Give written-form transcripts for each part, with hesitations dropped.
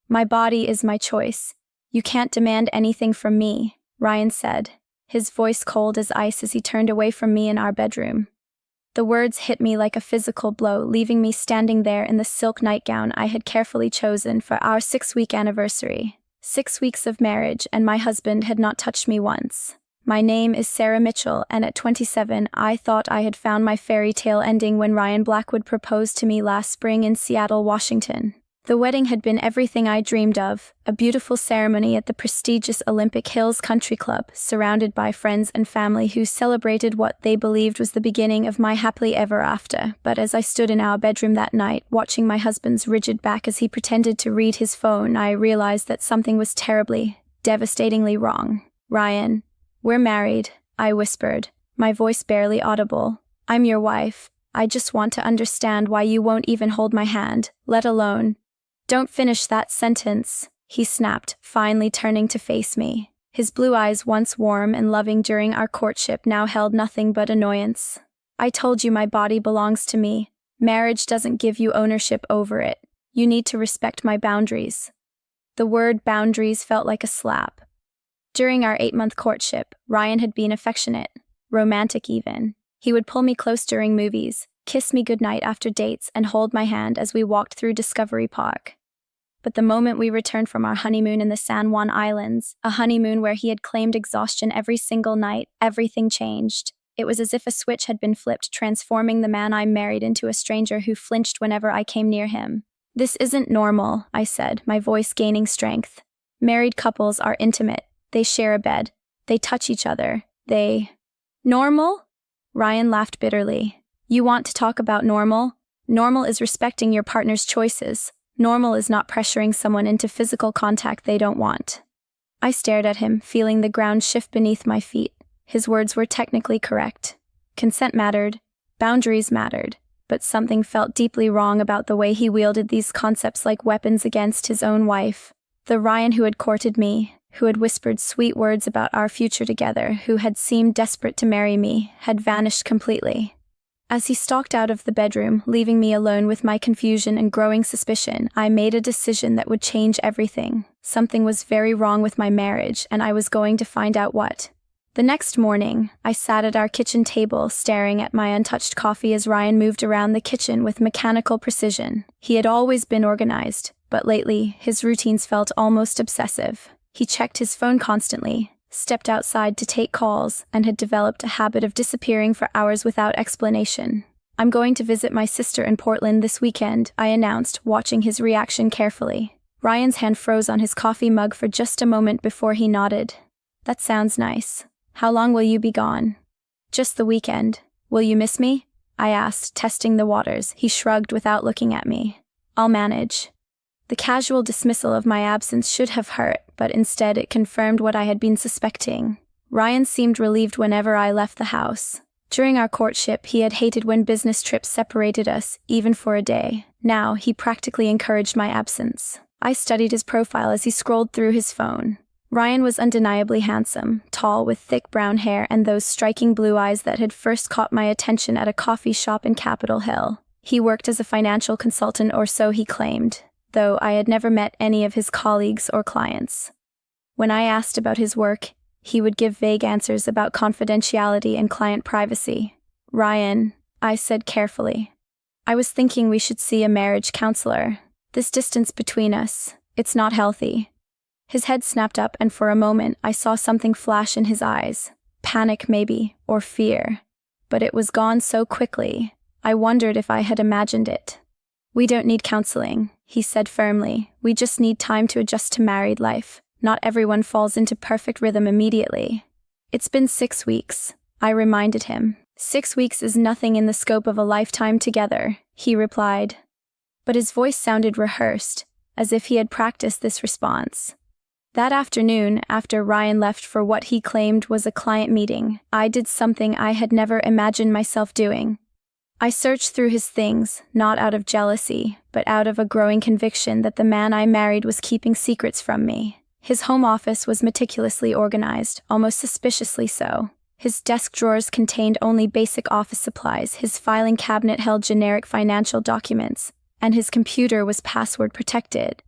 My body is my choice. You can't demand anything from me, Ryan said, his voice cold as ice as he turned away from me in our bedroom. The words hit me like a physical blow, leaving me standing there in the silk nightgown I had carefully chosen for our 6-week anniversary. 6 weeks of marriage, and my husband had not touched me once. My name is Sarah Mitchell, and at 27, I thought I had found my fairy tale ending when Ryan Blackwood proposed to me last spring in Seattle, Washington. The wedding had been everything I dreamed of, a beautiful ceremony at the prestigious Olympic Hills Country Club, surrounded by friends and family who celebrated what they believed was the beginning of my happily ever after. But as I stood in our bedroom that night, watching my husband's rigid back as he pretended to read his phone, I realized that something was terribly, devastatingly wrong. "Ryan, we're married," I whispered, my voice barely audible. "I'm your wife. I just want to understand why you won't even hold my hand, let alone—" "Don't finish that sentence," he snapped, finally turning to face me. His blue eyes, once warm and loving during our courtship, now held nothing but annoyance. "I told you my body belongs to me. Marriage doesn't give you ownership over it. You need to respect my boundaries." The word boundaries felt like a slap. During our 8-month courtship, Ryan had been affectionate, romantic even. He would pull me close during movies, kiss me goodnight after dates, and hold my hand as we walked through Discovery Park. But the moment we returned from our honeymoon in the San Juan Islands, a honeymoon where he had claimed exhaustion every single night, everything changed. It was as if a switch had been flipped, transforming the man I married into a stranger who flinched whenever I came near him. "This isn't normal," I said, my voice gaining strength. "Married couples are intimate. They share a bed. They touch each other. Normal?" Ryan laughed bitterly. "You want to talk about normal? Normal is respecting your partner's choices. Normal is not pressuring someone into physical contact they don't want." I stared at him, feeling the ground shift beneath my feet. His words were technically correct. Consent mattered. Boundaries mattered. But something felt deeply wrong about the way he wielded these concepts like weapons against his own wife. The Ryan who had courted me, who had whispered sweet words about our future together, who had seemed desperate to marry me, had vanished completely. As he stalked out of the bedroom, leaving me alone with my confusion and growing suspicion, I made a decision that would change everything. Something was very wrong with my marriage, and I was going to find out what. The next morning, I sat at our kitchen table, staring at my untouched coffee as Ryan moved around the kitchen with mechanical precision. He had always been organized, but lately, his routines felt almost obsessive. He checked his phone constantly, stepped outside to take calls, and had developed a habit of disappearing for hours without explanation. "I'm going to visit my sister in Portland this weekend," I announced, watching his reaction carefully. Ryan's hand froze on his coffee mug for just a moment before he nodded. "That sounds nice. How long will you be gone?" "Just the weekend. Will you miss me?" I asked, testing the waters. He shrugged without looking at me. "I'll manage." The casual dismissal of my absence should have hurt, but instead it confirmed what I had been suspecting. Ryan seemed relieved whenever I left the house. During our courtship, he had hated when business trips separated us, even for a day. Now, he practically encouraged my absence. I studied his profile as he scrolled through his phone. Ryan was undeniably handsome, tall with thick brown hair and those striking blue eyes that had first caught my attention at a coffee shop in Capitol Hill. He worked as a financial consultant, or so he claimed, though I had never met any of his colleagues or clients. When I asked about his work, he would give vague answers about confidentiality and client privacy. "Ryan," I said carefully, "I was thinking we should see a marriage counselor. This distance between us, it's not healthy." His head snapped up, and for a moment I saw something flash in his eyes. Panic maybe, or fear. But it was gone so quickly, I wondered if I had imagined it. "We don't need counseling," he said firmly. "We just need time to adjust to married life. Not everyone falls into perfect rhythm immediately." "It's been 6 weeks," I reminded him. "6 weeks is nothing in the scope of a lifetime together," he replied. But his voice sounded rehearsed, as if he had practiced this response. That afternoon, after Ryan left for what he claimed was a client meeting, I did something I had never imagined myself doing. I searched through his things, not out of jealousy, but out of a growing conviction that the man I married was keeping secrets from me. His home office was meticulously organized, almost suspiciously so. His desk drawers contained only basic office supplies, his filing cabinet held generic financial documents, and his computer was password protected.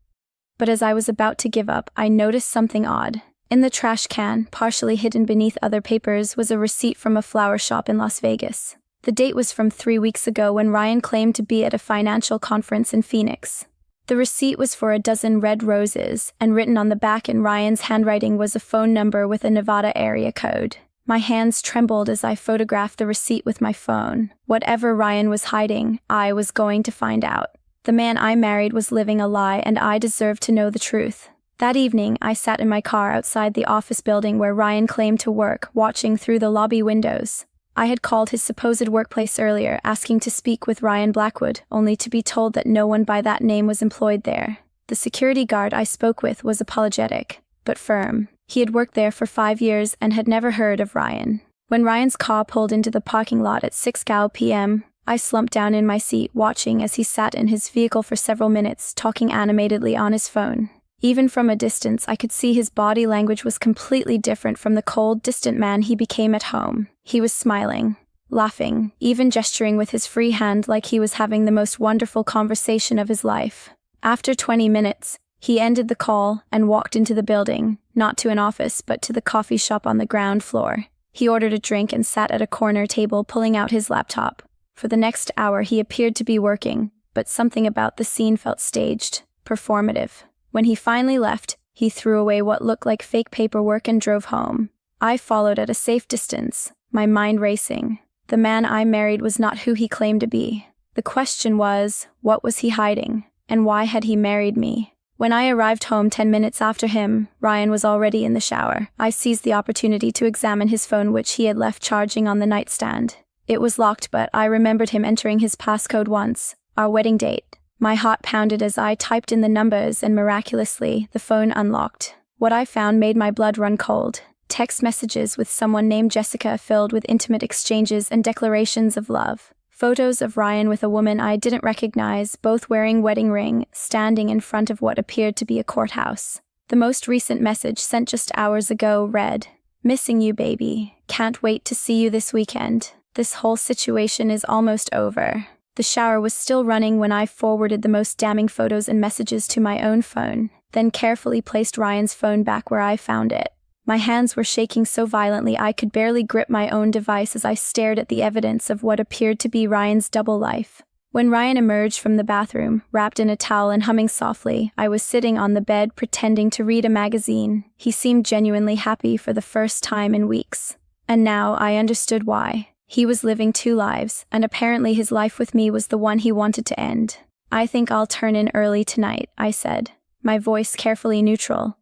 But as I was about to give up, I noticed something odd. In the trash can, partially hidden beneath other papers, was a receipt from a flower shop in Las Vegas. The date was from 3 weeks ago when Ryan claimed to be at a financial conference in Phoenix. The receipt was for a dozen red roses, and written on the back in Ryan's handwriting was a phone number with a Nevada area code. My hands trembled as I photographed the receipt with my phone. Whatever Ryan was hiding, I was going to find out. The man I married was living a lie, and I deserved to know the truth. That evening, I sat in my car outside the office building where Ryan claimed to work, watching through the lobby windows. I had called his supposed workplace earlier, asking to speak with Ryan Blackwood, only to be told that no one by that name was employed there. The security guard I spoke with was apologetic, but firm. He had worked there for 5 years and had never heard of Ryan. When Ryan's car pulled into the parking lot at 6 p.m., I slumped down in my seat, watching as he sat in his vehicle for several minutes, talking animatedly on his phone. Even from a distance, I could see his body language was completely different from the cold, distant man he became at home. He was smiling, laughing, even gesturing with his free hand like he was having the most wonderful conversation of his life. After 20 minutes, he ended the call and walked into the building, not to an office but to the coffee shop on the ground floor. He ordered a drink and sat at a corner table pulling out his laptop. For the next hour he appeared to be working, but something about the scene felt staged, performative. When he finally left, he threw away what looked like fake paperwork and drove home. I followed at a safe distance, my mind racing. The man I married was not who he claimed to be. The question was, what was he hiding, and why had he married me? When I arrived home 10 minutes after him, Ryan was already in the shower. I seized the opportunity to examine his phone, which he had left charging on the nightstand. It was locked, but I remembered him entering his passcode once, our wedding date. My heart pounded as I typed in the numbers, and miraculously, the phone unlocked. What I found made my blood run cold. Text messages with someone named Jessica filled with intimate exchanges and declarations of love. Photos of Ryan with a woman I didn't recognize, both wearing wedding ring, standing in front of what appeared to be a courthouse. The most recent message, sent just hours ago, read, "Missing you, baby. Can't wait to see you this weekend. This whole situation is almost over." The shower was still running when I forwarded the most damning photos and messages to my own phone, then carefully placed Ryan's phone back where I found it. My hands were shaking so violently I could barely grip my own device as I stared at the evidence of what appeared to be Ryan's double life. When Ryan emerged from the bathroom, wrapped in a towel and humming softly, I was sitting on the bed pretending to read a magazine. He seemed genuinely happy for the first time in weeks. And now I understood why. He was living 2 lives, and apparently his life with me was the one he wanted to end. "I think I'll turn in early tonight," I said, my voice carefully neutral.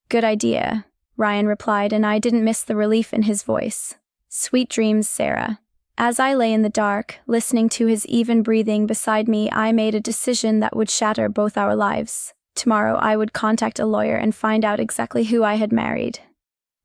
"Good idea," Ryan replied, and I didn't miss the relief in his voice. "Sweet dreams, Sarah." As I lay in the dark, listening to his even breathing beside me, I made a decision that would shatter both our lives. Tomorrow I would contact a lawyer and find out exactly who I had married.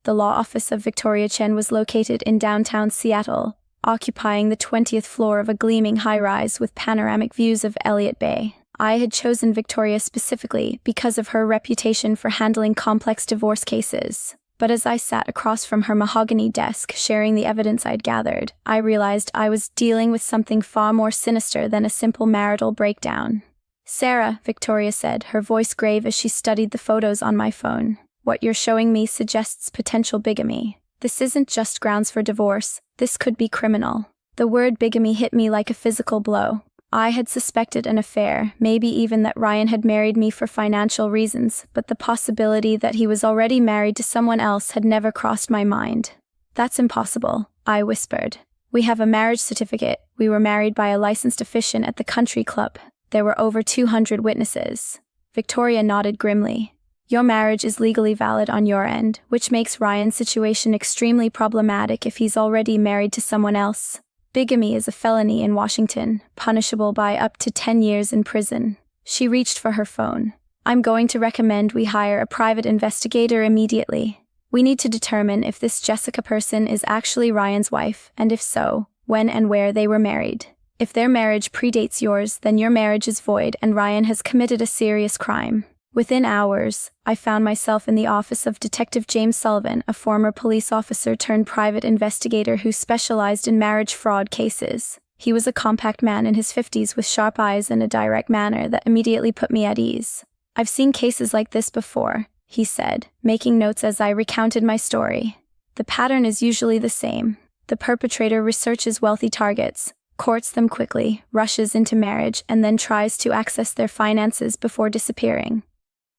The law office of Victoria Chen was located in downtown Seattle, occupying the 20th floor of a gleaming high-rise with panoramic views of Elliott Bay. I had chosen Victoria specifically because of her reputation for handling complex divorce cases. But as I sat across from her mahogany desk, sharing the evidence I'd gathered, I realized I was dealing with something far more sinister than a simple marital breakdown. "Sarah," Victoria said, her voice grave as she studied the photos on my phone, "what you're showing me suggests potential bigamy. This isn't just grounds for divorce. This could be criminal." The word bigamy hit me like a physical blow. I had suspected an affair, maybe even that Ryan had married me for financial reasons, but the possibility that he was already married to someone else had never crossed my mind. "That's impossible," I whispered. "We have a marriage certificate. We were married by a licensed officiant at the country club. There were over 200 witnesses." Victoria nodded grimly. "Your marriage is legally valid on your end, which makes Ryan's situation extremely problematic if he's already married to someone else. Bigamy is a felony in Washington, punishable by up to 10 years in prison." She reached for her phone. "I'm going to recommend we hire a private investigator immediately. We need to determine if this Jessica person is actually Ryan's wife, and if so, when and where they were married. If their marriage predates yours, then your marriage is void and Ryan has committed a serious crime." Within hours, I found myself in the office of Detective James Sullivan, a former police officer turned private investigator who specialized in marriage fraud cases. He was a compact man in his 50s with sharp eyes and a direct manner that immediately put me at ease. I've seen cases like this before, he said, making notes as I recounted my story. The pattern is usually the same. The perpetrator researches wealthy targets, courts them quickly, rushes into marriage, and then tries to access their finances before disappearing.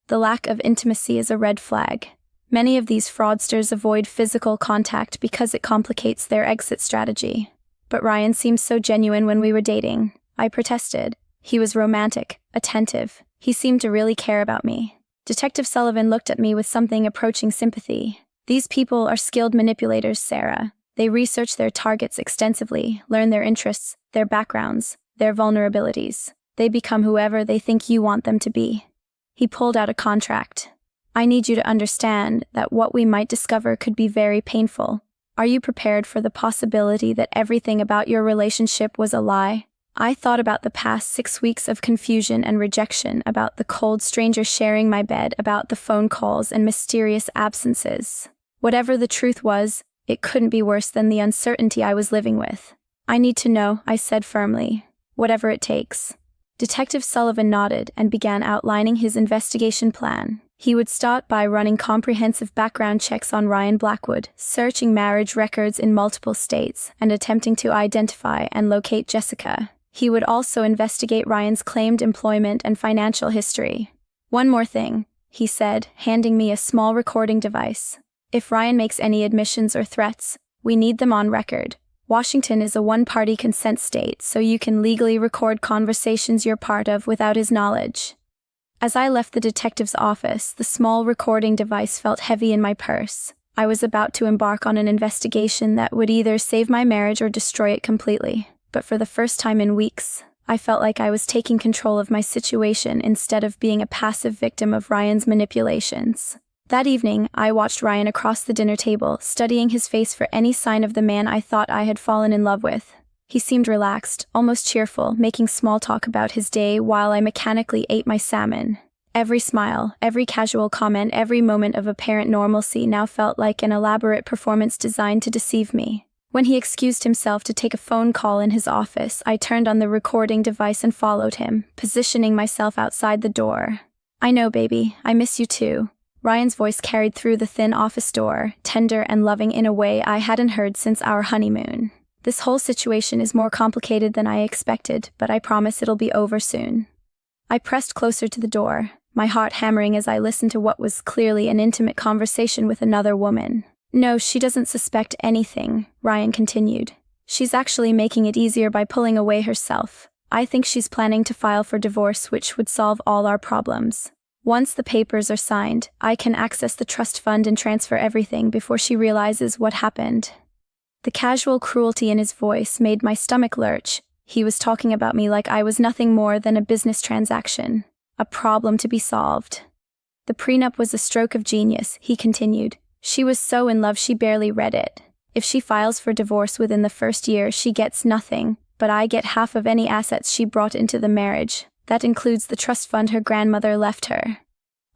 The lack of intimacy is a red flag. Many of these fraudsters avoid physical contact because it complicates their exit strategy. But Ryan seemed so genuine when we were dating. I protested. He was romantic, attentive. He seemed to really care about me. Detective Sullivan looked at me with something approaching sympathy. These people are skilled manipulators, Sarah. They research their targets extensively, learn their interests, their backgrounds, their vulnerabilities. They become whoever they think you want them to be. He pulled out a contract. I need you to understand that what we might discover could be very painful. Are you prepared for the possibility that everything about your relationship was a lie? I thought about the past 6 weeks of confusion and rejection, about the cold stranger sharing my bed, about the phone calls and mysterious absences. Whatever the truth was, it couldn't be worse than the uncertainty I was living with. I need to know, I said firmly. Whatever it takes. Detective Sullivan nodded and began outlining his investigation plan. He would start by running comprehensive background checks on Ryan Blackwood, searching marriage records in multiple states, and attempting to identify and locate Jessica. He would also investigate Ryan's claimed employment and financial history. One more thing, he said, handing me a small recording device. If Ryan makes any admissions or threats, we need them on record. Washington is a one-party consent state, so you can legally record conversations you're part of without his knowledge. As I left the detective's office, the small recording device felt heavy in my purse. I was about to embark on an investigation that would either save my marriage or destroy it completely. But for the first time in weeks, I felt like I was taking control of my situation instead of being a passive victim of Ryan's manipulations. That evening, I watched Ryan across the dinner table, studying his face for any sign of the man I thought I had fallen in love with. He seemed relaxed, almost cheerful, making small talk about his day while I mechanically ate my salmon. Every smile, every casual comment, every moment of apparent normalcy now felt like an elaborate performance designed to deceive me. When he excused himself to take a phone call in his office, I turned on the recording device and followed him, positioning myself outside the door. I know, baby, I miss you too. Ryan's voice carried through the thin office door, tender and loving in a way I hadn't heard since our honeymoon. This whole situation is more complicated than I expected, but I promise it'll be over soon. I pressed closer to the door, my heart hammering as I listened to what was clearly an intimate conversation with another woman. No, she doesn't suspect anything, Ryan continued. She's actually making it easier by pulling away herself. I think she's planning to file for divorce, which would solve all our problems. Once the papers are signed, I can access the trust fund and transfer everything before she realizes what happened. The casual cruelty in his voice made my stomach lurch. He was talking about me like I was nothing more than a business transaction, a problem to be solved. The prenup was a stroke of genius, he continued. She was so in love she barely read it. If she files for divorce within the first year, she gets nothing, but I get half of any assets she brought into the marriage. That includes the trust fund her grandmother left her.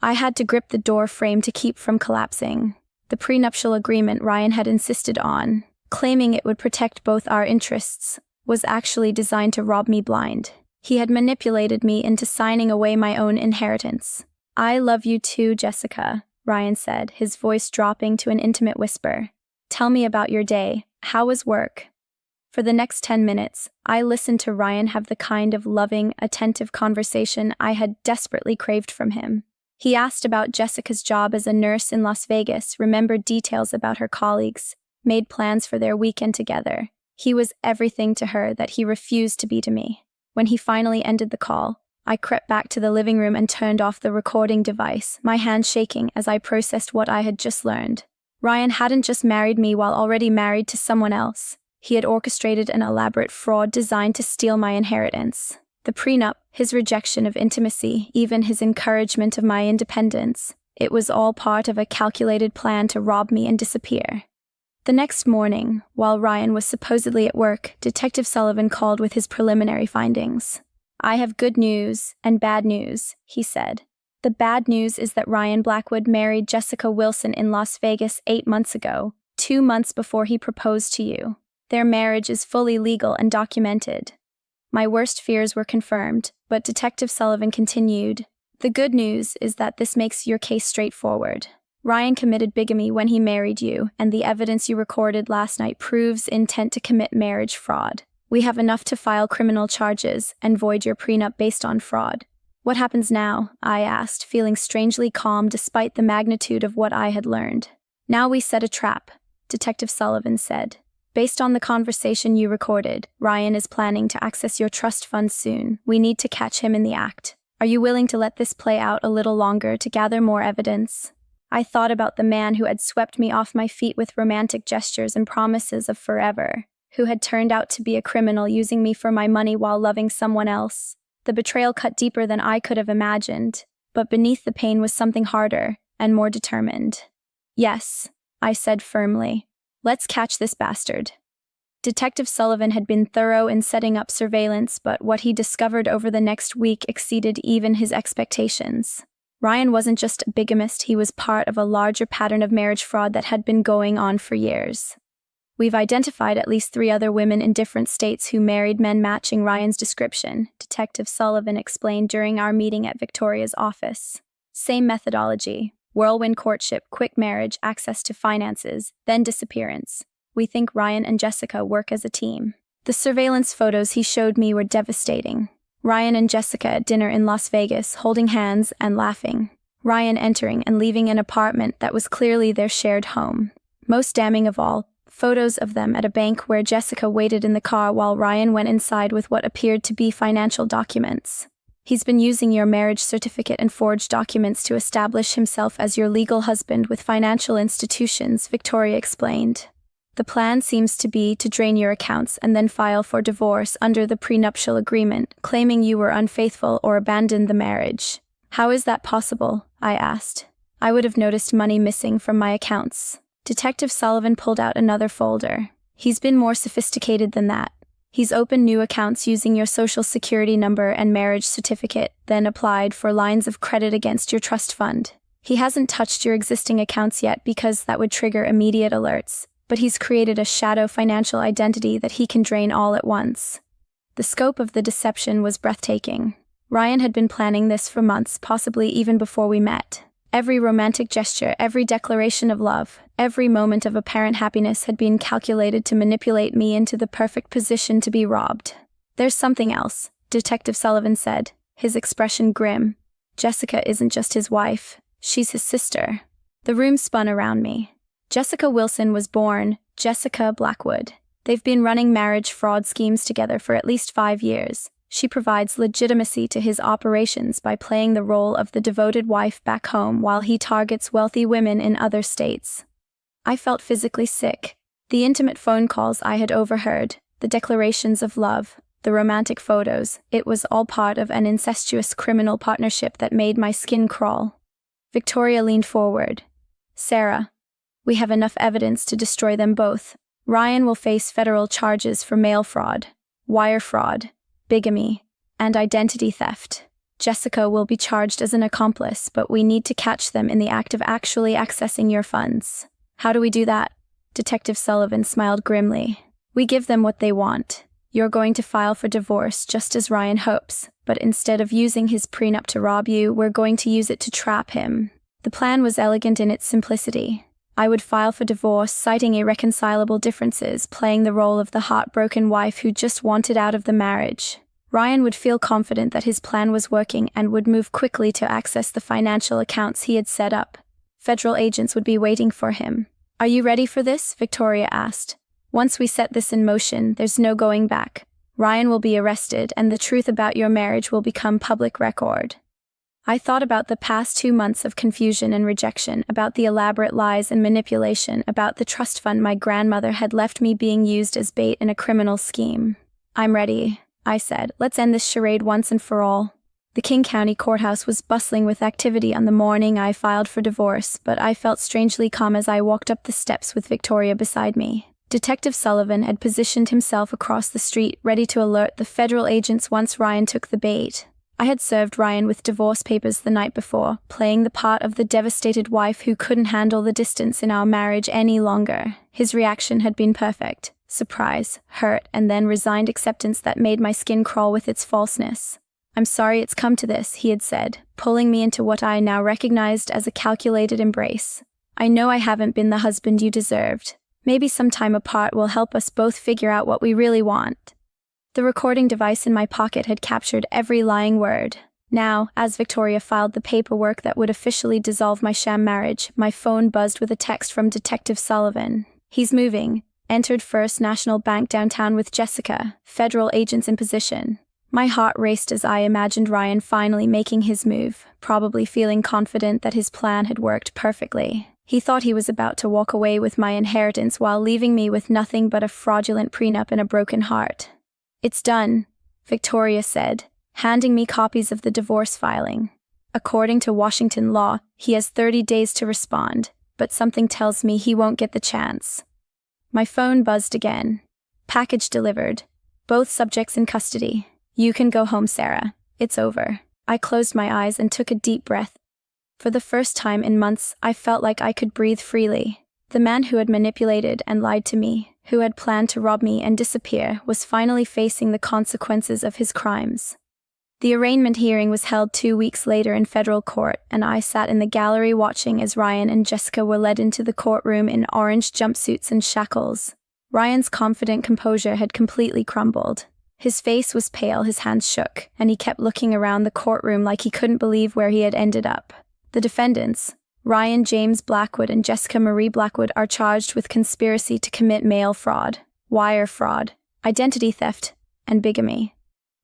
I had to grip the door frame to keep from collapsing. The prenuptial agreement Ryan had insisted on, claiming it would protect both our interests, was actually designed to rob me blind. He had manipulated me into signing away my own inheritance. I love you too, Jessica, Ryan said, his voice dropping to an intimate whisper. Tell me about your day. How was work? For the next 10 minutes, I listened to Ryan have the kind of loving, attentive conversation I had desperately craved from him. He asked about Jessica's job as a nurse in Las Vegas, remembered details about her colleagues, made plans for their weekend together. He was everything to her that he refused to be to me. When he finally ended the call, I crept back to the living room and turned off the recording device, my hands shaking as I processed what I had just learned. Ryan hadn't just married me while already married to someone else. He had orchestrated an elaborate fraud designed to steal my inheritance. The prenup, his rejection of intimacy, even his encouragement of my independence, it was all part of a calculated plan to rob me and disappear. The next morning, while Ryan was supposedly at work, Detective Sullivan called with his preliminary findings. I have good news and bad news, he said. The bad news is that Ryan Blackwood married Jessica Wilson in Las Vegas 8 months ago, 2 months before he proposed to you. Their marriage is fully legal and documented. My worst fears were confirmed, but Detective Sullivan continued. The good news is that this makes your case straightforward. Ryan committed bigamy when he married you, and the evidence you recorded last night proves intent to commit marriage fraud. We have enough to file criminal charges and void your prenup based on fraud. What happens now? I asked, feeling strangely calm despite the magnitude of what I had learned. Now we set a trap, Detective Sullivan said. Based on the conversation you recorded, Ryan is planning to access your trust funds soon. We need to catch him in the act. Are you willing to let this play out a little longer to gather more evidence? I thought about the man who had swept me off my feet with romantic gestures and promises of forever, who had turned out to be a criminal using me for my money while loving someone else. The betrayal cut deeper than I could have imagined, but beneath the pain was something harder and more determined. Yes, I said firmly. Let's catch this bastard. Detective Sullivan had been thorough in setting up surveillance, but what he discovered over the next week exceeded even his expectations. Ryan wasn't just a bigamist, he was part of a larger pattern of marriage fraud that had been going on for years. We've identified at least 3 other women in different states who married men matching Ryan's description, Detective Sullivan explained during our meeting at Victoria's office. Same methodology: whirlwind courtship, quick marriage, access to finances, then disappearance. We think Ryan and Jessica work as a team. The surveillance photos he showed me were devastating. Ryan and Jessica at dinner in Las Vegas, holding hands and laughing. Ryan entering and leaving an apartment that was clearly their shared home. Most damning of all, photos of them at a bank where Jessica waited in the car while Ryan went inside with what appeared to be financial documents. He's been using your marriage certificate and forged documents to establish himself as your legal husband with financial institutions, Victoria explained. The plan seems to be to drain your accounts and then file for divorce under the prenuptial agreement, claiming you were unfaithful or abandoned the marriage. How is that possible? I asked. I would have noticed money missing from my accounts. Detective Sullivan pulled out another folder. He's been more sophisticated than that. He's opened new accounts using your social security number and marriage certificate, then applied for lines of credit against your trust fund. He hasn't touched your existing accounts yet because that would trigger immediate alerts, but he's created a shadow financial identity that he can drain all at once. The scope of the deception was breathtaking. Ryan had been planning this for months, possibly even before we met. Every romantic gesture, every declaration of love, every moment of apparent happiness had been calculated to manipulate me into the perfect position to be robbed. There's something else, Detective Sullivan said, his expression grim. Jessica isn't just his wife, she's his sister. The room spun around me. Jessica Wilson was born Jessica Blackwood. They've been running marriage fraud schemes together for at least 5 years. She provides legitimacy to his operations by playing the role of the devoted wife back home while he targets wealthy women in other states. I felt physically sick. The intimate phone calls I had overheard, the declarations of love, the romantic photos, it was all part of an incestuous criminal partnership that made my skin crawl. Victoria leaned forward. Sarah, we have enough evidence to destroy them both. Ryan will face federal charges for mail fraud, wire fraud, bigamy, and identity theft. Jessica will be charged as an accomplice, but we need to catch them in the act of actually accessing your funds. How do we do that? Detective Sullivan smiled grimly. We give them what they want. You're going to file for divorce just as Ryan hopes, but instead of using his prenup to rob you, we're going to use it to trap him. The plan was elegant in its simplicity. I would file for divorce, citing irreconcilable differences, playing the role of the heartbroken wife who just wanted out of the marriage. Ryan would feel confident that his plan was working and would move quickly to access the financial accounts he had set up. Federal agents would be waiting for him. Are you ready for this? Victoria asked. Once we set this in motion, there's no going back. Ryan will be arrested, and the truth about your marriage will become public record. I thought about the past 2 months of confusion and rejection, about the elaborate lies and manipulation, about the trust fund my grandmother had left me being used as bait in a criminal scheme. I'm ready, I said. Let's end this charade once and for all. The King County Courthouse was bustling with activity on the morning I filed for divorce, but I felt strangely calm as I walked up the steps with Victoria beside me. Detective Sullivan had positioned himself across the street, ready to alert the federal agents once Ryan took the bait. I had served Ryan with divorce papers the night before, playing the part of the devastated wife who couldn't handle the distance in our marriage any longer. His reaction had been perfect. Surprise, hurt, and then resigned acceptance that made my skin crawl with its falseness. "I'm sorry it's come to this," he had said, pulling me into what I now recognized as a calculated embrace. "I know I haven't been the husband you deserved. Maybe some time apart will help us both figure out what we really want." The recording device in my pocket had captured every lying word. Now, as Victoria filed the paperwork that would officially dissolve my sham marriage, my phone buzzed with a text from Detective Sullivan. "He's moving. Entered First National Bank downtown with Jessica. Federal agents in position." My heart raced as I imagined Ryan finally making his move, probably feeling confident that his plan had worked perfectly. He thought he was about to walk away with my inheritance while leaving me with nothing but a fraudulent prenup and a broken heart. "It's done," Victoria said, handing me copies of the divorce filing. "According to Washington law, he has 30 days to respond, but something tells me he won't get the chance." My phone buzzed again. "Package delivered. Both subjects in custody. You can go home, Sarah. It's over." I closed my eyes and took a deep breath. For the first time in months, I felt like I could breathe freely. The man who had manipulated and lied to me, who had planned to rob me and disappear, was finally facing the consequences of his crimes. The arraignment hearing was held 2 weeks later in federal court, and I sat in the gallery watching as Ryan and Jessica were led into the courtroom in orange jumpsuits and shackles. Ryan's confident composure had completely crumbled. His face was pale, his hands shook, and he kept looking around the courtroom like he couldn't believe where he had ended up. The defendants, Ryan James Blackwood and Jessica Marie Blackwood, are charged with conspiracy to commit mail fraud, wire fraud, identity theft, and bigamy.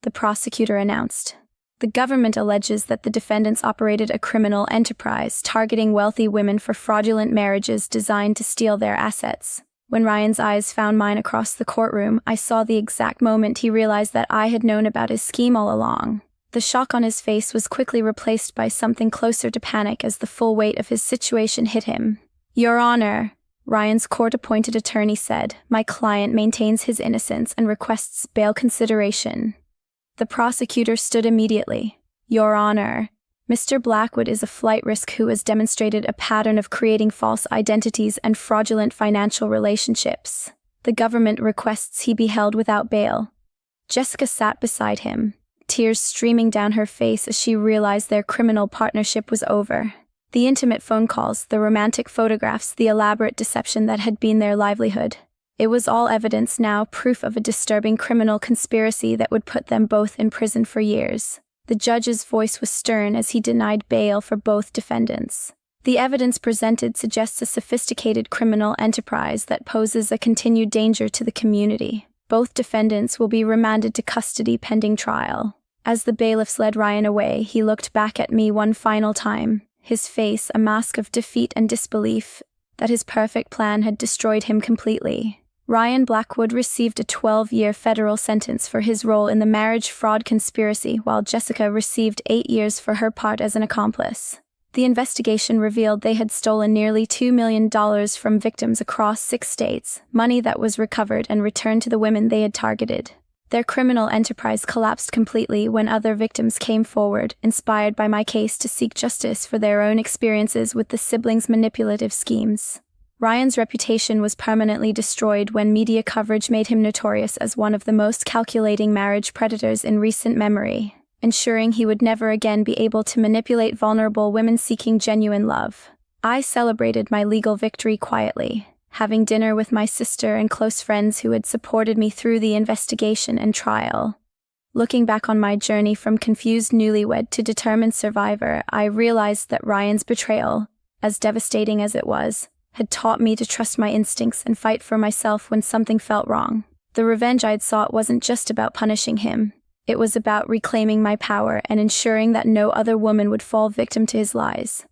The prosecutor announced. The government alleges that the defendants operated a criminal enterprise targeting wealthy women for fraudulent marriages designed to steal their assets. When Ryan's eyes found mine across the courtroom, I saw the exact moment he realized that I had known about his scheme all along. The shock on his face was quickly replaced by something closer to panic as the full weight of his situation hit him. "Your Honor," Ryan's court-appointed attorney said, "my client maintains his innocence and requests bail consideration." The prosecutor stood immediately. "Your Honor, Mr. Blackwood is a flight risk who has demonstrated a pattern of creating false identities and fraudulent financial relationships. The government requests he be held without bail." Jessica sat beside him, tears streaming down her face as she realized their criminal partnership was over. The intimate phone calls, the romantic photographs, the elaborate deception that had been their livelihood. It was all evidence now, proof of a disturbing criminal conspiracy that would put them both in prison for years. The judge's voice was stern as he denied bail for both defendants. "The evidence presented suggests a sophisticated criminal enterprise that poses a continued danger to the community. Both defendants will be remanded to custody pending trial." As the bailiffs led Ryan away, he looked back at me one final time, his face a mask of defeat and disbelief that his perfect plan had destroyed him completely. Ryan Blackwood received a 12-year federal sentence for his role in the marriage fraud conspiracy, while Jessica received 8 years for her part as an accomplice. The investigation revealed they had stolen nearly $2 million from victims across 6 states, money that was recovered and returned to the women they had targeted. Their criminal enterprise collapsed completely when other victims came forward, inspired by my case, to seek justice for their own experiences with the siblings' manipulative schemes. Ryan's reputation was permanently destroyed when media coverage made him notorious as one of the most calculating marriage predators in recent memory, ensuring he would never again be able to manipulate vulnerable women seeking genuine love. I celebrated my legal victory quietly, having dinner with my sister and close friends who had supported me through the investigation and trial. Looking back on my journey from confused newlywed to determined survivor, I realized that Ryan's betrayal, as devastating as it was, had taught me to trust my instincts and fight for myself when something felt wrong. The revenge I'd sought wasn't just about punishing him. It was about reclaiming my power and ensuring that no other woman would fall victim to his lies.